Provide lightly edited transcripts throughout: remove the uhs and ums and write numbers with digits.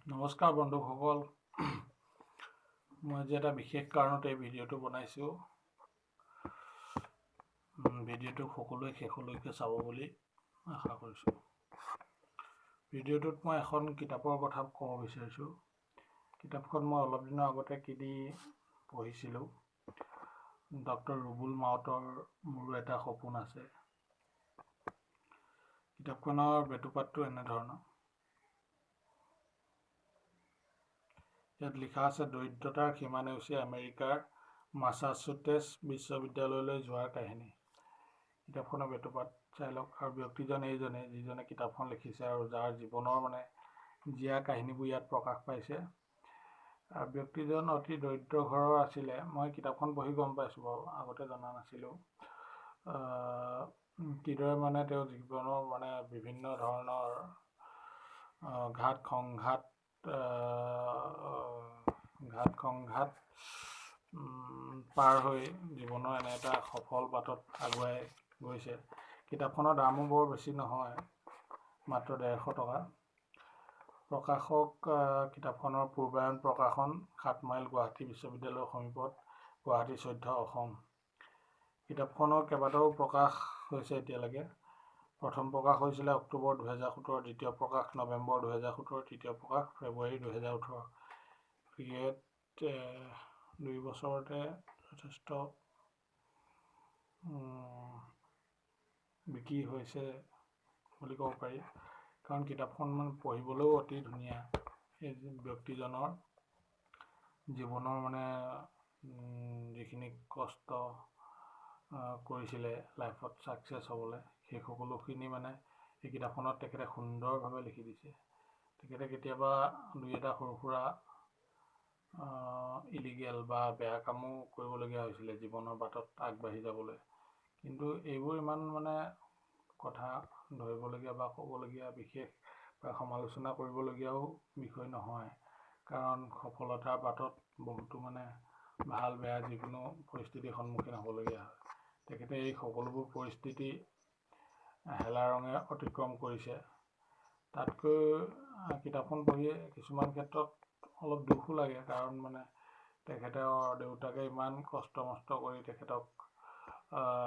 নমস্কাৰ বন্ধুসকল, মই আজি এটা বিশেষ কাৰণত এই ভিডিঅ'টো বনাইছোঁ। ভিডিঅ'টো সকলোৱে শেষলৈকে চাব বুলি আশা কৰিছোঁ। ভিডিঅ'টোত মই এখন কিতাপৰ কথা ক'ব বিচাৰিছোঁ। কিতাপখন মই অলপ দিনৰ আগতে কিনি পঢ়িছিলোঁ। ডক্টৰ ৰুবুল মাউতৰ মোৰো এটা সপোন আছে। কিতাপখনৰ বেটুপাতটো এনেধৰণৰ। ইয়াত লিখা আছে, দৰিদ্ৰতাৰ সীমা নেওচি আমেৰিকাৰ মাছাচুটেছ বিশ্ববিদ্যালয়লৈ যোৱাৰ কাহিনী। কিতাপখনৰ বেটুপাত চাই লওক। আৰু ব্যক্তিজন এইজনে, যিজনে কিতাপখন লিখিছে আৰু যাৰ জীৱনৰ জীয়া কাহিনীবোৰ ইয়াত প্ৰকাশ পাইছে। আৰু ব্যক্তিজন অতি দৰিদ্ৰ ঘৰৰ আছিলে। মই কিতাপখন পঢ়ি গম পাইছোঁ বাৰু, আগতে জনা নাছিলোঁ। কিদৰে তেওঁ জীৱনৰ বিভিন্ন ধৰণৰ ঘাট সংঘাত পাৰ হৈ জীৱনৰ এনে এটা সফল বাটত আগুৱাই গৈছে। কিতাপখনৰ দামো বৰ বেছি নহয়, মাত্ৰ 150 টকা। প্ৰকাশক কিতাপখনৰ পূৰ্বায়ন প্ৰকাশন, 7 মাইল গুৱাহাটী বিশ্ববিদ্যালয়ৰ সমীপত, গুৱাহাটী 14, অসম। কিতাপখনৰ কেইবাটাও প্ৰকাশ হৈছে এতিয়ালৈকে। প্ৰথম প্ৰকাশ হৈছিলে অক্টোবৰ 2017, দ্বিতীয় প্ৰকাশ নৱেম্বৰ 2017, তৃতীয় প্ৰকাশ ফেব্ৰুৱাৰী 2018। ক্ৰিয়েট 2 বছৰতে যথেষ্ট বিক্ৰী হৈছে বুলি ক'ব পাৰি। কাৰণ কিতাপখন পঢ়িবলৈও অতি ধুনীয়া। এই ব্যক্তিজনৰ জীৱনৰ যিখিনি কষ্ট কৰিছিলে লাইফত ছাকচেছ হ'বলৈ, সেই সকলোখিনি এই কিতাপখনত তেখেতে সুন্দৰভাৱে লিখি দিছে। তেখেতে কেতিয়াবা দুই এটা সৰু সুৰা ইলিগেল বা বেয়া কামো কৰিবলগীয়া হৈছিলে জীৱনৰ বাটত আগবাঢ়ি যাবলৈ। কিন্তু এইবোৰ ইমান কথা ধৰিবলগীয়া বা ক'বলগীয়া বিশেষ বা সমালোচনা কৰিবলগীয়াও বিষয় নহয়। কাৰণ সফলতাৰ বাটত বহুতো ভাল বেয়া যিকোনো পৰিস্থিতিৰ সন্মুখীন হ'বলগীয়া হয়। তেখেতে এই সকলোবোৰ পৰিস্থিতি হেলা ৰঙে অতিক্ৰম কৰিছে। তাতকৈ কিতাপখন পঢ়ি কিছুমান ক্ষেত্ৰত অলপ দুখো লাগে। কাৰণ তেখেতৰ দেউতাকে ইমান কষ্ট মষ্ট কৰি তেখেতক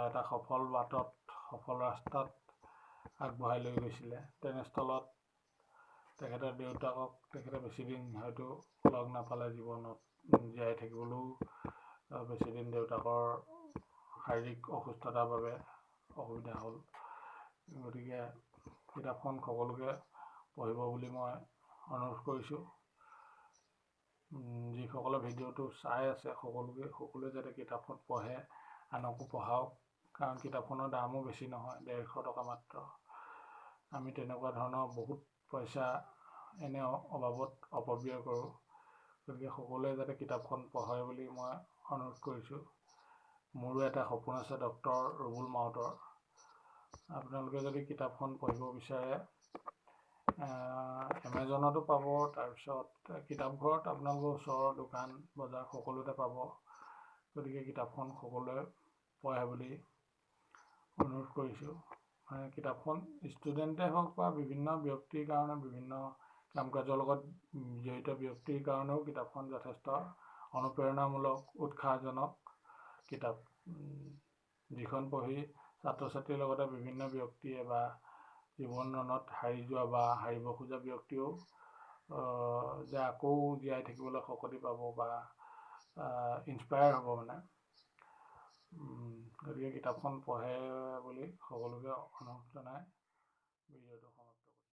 এটা সফল বাটত, সফল ৰাস্তাত আগবঢ়াই লৈ গৈছিলে। তেনেস্থলত তেখেতৰ দেউতাকক তেখেতে বেছিদিন হয়তো লগ নাপালে জীৱনত। জীয়াই থাকিবলৈও বেছিদিন দেউতাকৰ শাৰীৰিক অসুস্থতাৰ বাবে অসুবিধা হ'ল। গতিকে কিতাপখন সকলোকে পঢ়িব বুলি মই অনুৰোধ কৰিছোঁ। যিসকলে ভিডিঅ'টো চাই আছে সকলোৱে যাতে কিতাপখন পঢ়ে, আনকো পঢ়াওক। কাৰণ কিতাপখনৰ দামো বেছি নহয়, 150 টকা মাত্ৰ। আমি তেনেকুৱা ধৰণৰ বহুত পইচা এনে অবাবত অপব্যয় কৰোঁ। গতিকে সকলোৱে যাতে কিতাপখন পঢ়ে বুলি মই অনুৰোধ কৰিছোঁ। মোৰো এটা সপোন আছে ডক্টৰ ৰুবুল মাউতৰ। আপোনালোকে যদি কিতাপখন পঢ়িব বিচাৰে, এমাজনতো পাব। তাৰপিছত কিতাপঘৰত আপোনালোকৰ ওচৰৰ দোকান বজাৰ সকলোতে পাব। গতিকে কিতাপখন সকলোৱে পঢ়ে বুলি অনুৰোধ কৰিছোঁ। কিতাপখন ষ্টুডেণ্টে হওক বা বিভিন্ন ব্যক্তিৰ কাৰণে, বিভিন্ন কাম কাজৰ লগত জড়িত ব্যক্তিৰ কাৰণেও কিতাপখন যথেষ্ট অনুপ্ৰেৰণামূলক, উৎসাহজনক কিতাপ। যিখন পঢ়ি ছাত্ৰ ছাত্ৰীৰ লগতে বিভিন্ন ব্যক্তিয়ে বা জীৱনত হাৰি যোৱা বা হাৰিব খোজা ব্যক্তিও যে আকৌ জীয়াই থাকিবলৈ শক্তি পাব বা ইনস্পায়াৰ হ'ব। গতিকে কিতাপখন পঢ়ে বুলি সকলোকে অনুৰোধ জনাই ভিডিঅ'টো সমাপ্ত।